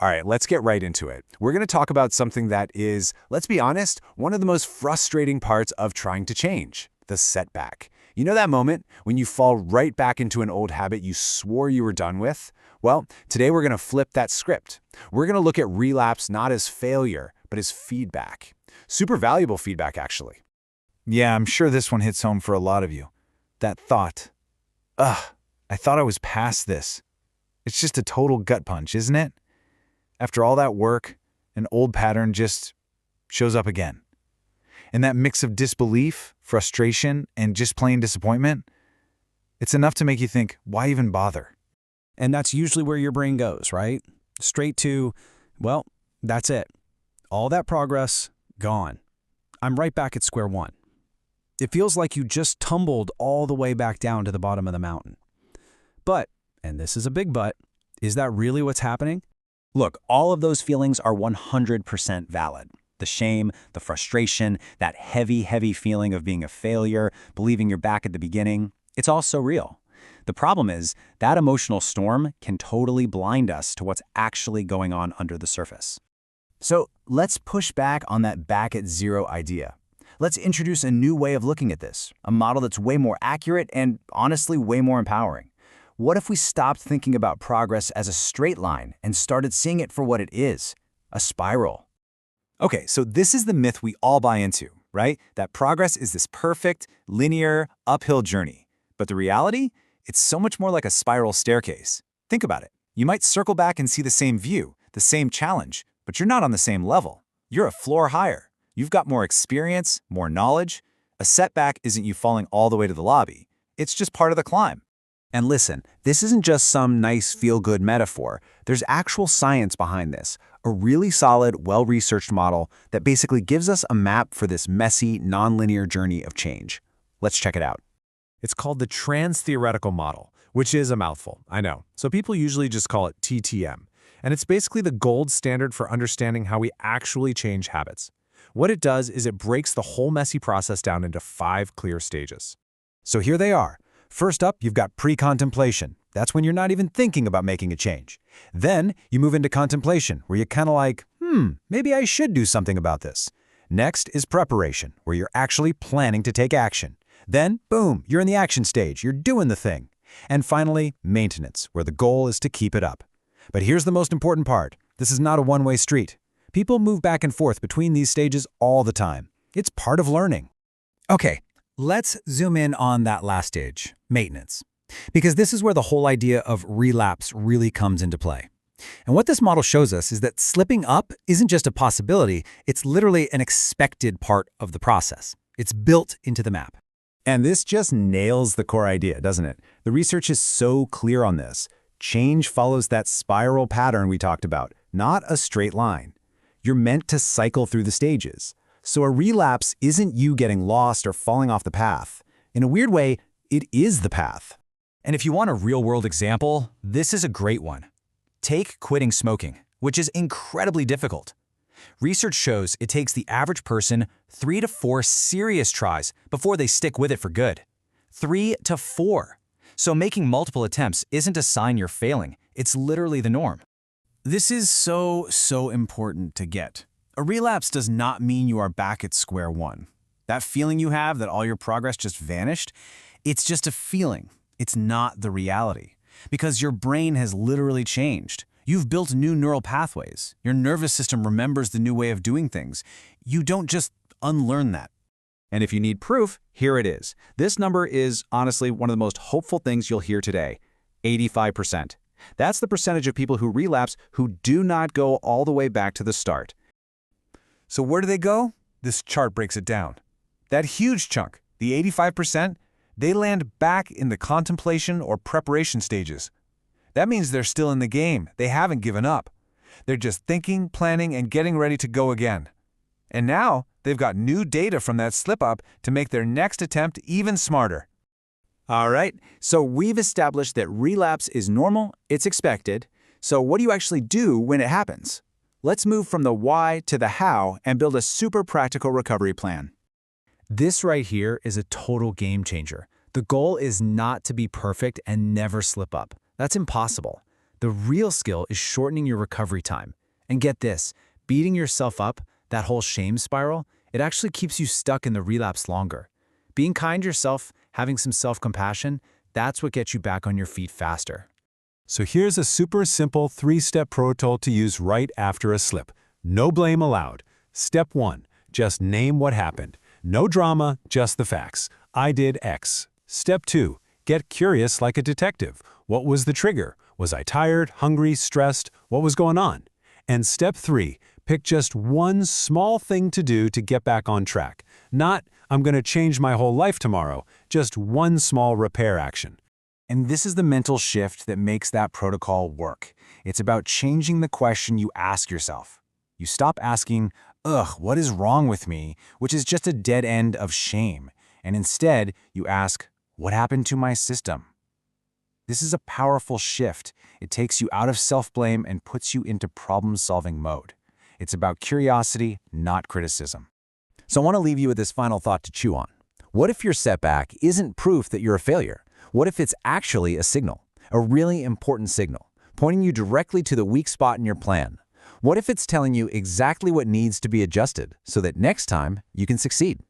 All right, let's get right into it. We're going to talk about something that is, let's be honest, one of the most frustrating parts of trying to change, the setback. You know that moment when you fall right back into an old habit you swore you were done with? Well, today we're going to flip that script. We're going to look at relapse not as failure, but as feedback. Super valuable feedback, actually. Yeah, I'm sure this one hits home for a lot of you. That thought, ugh, I thought I was past this. It's just a total gut punch, isn't it? After all that work, an old pattern just shows up again. And that mix of disbelief, frustration, and just plain disappointment, it's enough to make you think, why even bother? And that's usually where your brain goes, right? Straight to, well, that's it. All that progress, gone. I'm right back at square one. It feels like you just tumbled all the way back down to the bottom of the mountain. But, and this is a big but, is that really what's happening? Look, all of those feelings are 100% valid. The shame, the frustration, that heavy, heavy feeling of being a failure, believing you're back at the beginning, it's all so real. The problem is that emotional storm can totally blind us to what's actually going on under the surface. So let's push back on that back at zero idea. Let's introduce a new way of looking at this, a model that's way more accurate and honestly way more empowering. What if we stopped thinking about progress as a straight line and started seeing it for what it is, a spiral? Okay, so this is the myth we all buy into, right? That progress is this perfect, linear, uphill journey. But the reality? It's so much more like a spiral staircase. Think about it. You might circle back and see the same view, the same challenge, but you're not on the same level. You're a floor higher. You've got more experience, more knowledge. A setback isn't you falling all the way to the lobby. It's just part of the climb. And listen, this isn't just some nice feel-good metaphor. There's actual science behind this, a really solid, well-researched model that basically gives us a map for this messy, nonlinear journey of change. Let's check it out. It's called the Transtheoretical Model, which is a mouthful, I know. So people usually just call it TTM. And it's basically the gold standard for understanding how we actually change habits. What it does is it breaks the whole messy process down into 5 clear stages. So here they are. First up, you've got pre-contemplation. That's when you're not even thinking about making a change. Then you move into contemplation, where you're kind of like, maybe I should do something about this. Next is preparation, where you're actually planning to take action. Then, boom, you're in the action stage. You're doing the thing. And finally, maintenance, where the goal is to keep it up. But here's the most important part. This is not a one-way street. People move back and forth between these stages all the time. It's part of learning. Okay, let's zoom in on that last stage, maintenance. Because this is where the whole idea of relapse really comes into play. And what this model shows us is that slipping up isn't just a possibility, it's literally an expected part of the process. It's built into the map. And this just nails the core idea, doesn't it? The research is so clear on this. Change follows that spiral pattern we talked about, not a straight line. You're meant to cycle through the stages. So a relapse isn't you getting lost or falling off the path. In a weird way, it is the path. And if you want a real-world example, this is a great one. Take quitting smoking, which is incredibly difficult. Research shows it takes the average person 3 to 4 serious tries before they stick with it for good. 3 to 4. So making multiple attempts isn't a sign you're failing. It's literally the norm. This is so important to get. A relapse does not mean you are back at square one. That feeling you have that all your progress just vanished, it's just a feeling. It's not the reality. Because your brain has literally changed. You've built new neural pathways. Your nervous system remembers the new way of doing things. You don't just unlearn that. And if you need proof, here it is. This number is honestly one of the most hopeful things you'll hear today, 85%. That's the percentage of people who relapse who do not go all the way back to the start. So where do they go? This chart breaks it down. That huge chunk, the 85%, they land back in the contemplation or preparation stages. That means they're still in the game. They haven't given up. They're just thinking, planning, and getting ready to go again. And now they've got new data from that slip-up to make their next attempt even smarter. All right, so we've established that relapse is normal, it's expected. So what do you actually do when it happens? Let's move from the why to the how and build a super practical recovery plan. This right here is a total game changer. The goal is not to be perfect and never slip up. That's impossible. The real skill is shortening your recovery time. And get this, beating yourself up, that whole shame spiral, it actually keeps you stuck in the relapse longer. Being kind to yourself, having some self-compassion, that's what gets you back on your feet faster. So here's a super simple 3-step protocol to use right after a slip. No blame allowed. Step 1, just name what happened. No drama, just the facts. I did X. Step 2, get curious like a detective. What was the trigger? Was I tired, hungry, stressed? What was going on? And step 3, pick just one small thing to do to get back on track. Not, I'm going to change my whole life tomorrow, just one small repair action. And this is the mental shift that makes that protocol work. It's about changing the question you ask yourself. You stop asking, ugh, what is wrong with me, which is just a dead end of shame. And instead, you ask, what happened to my system? This is a powerful shift. It takes you out of self-blame and puts you into problem-solving mode. It's about curiosity, not criticism. So I want to leave you with this final thought to chew on. What if your setback isn't proof that you're a failure? What if it's actually a signal, a really important signal, pointing you directly to the weak spot in your plan? What if it's telling you exactly what needs to be adjusted so that next time you can succeed?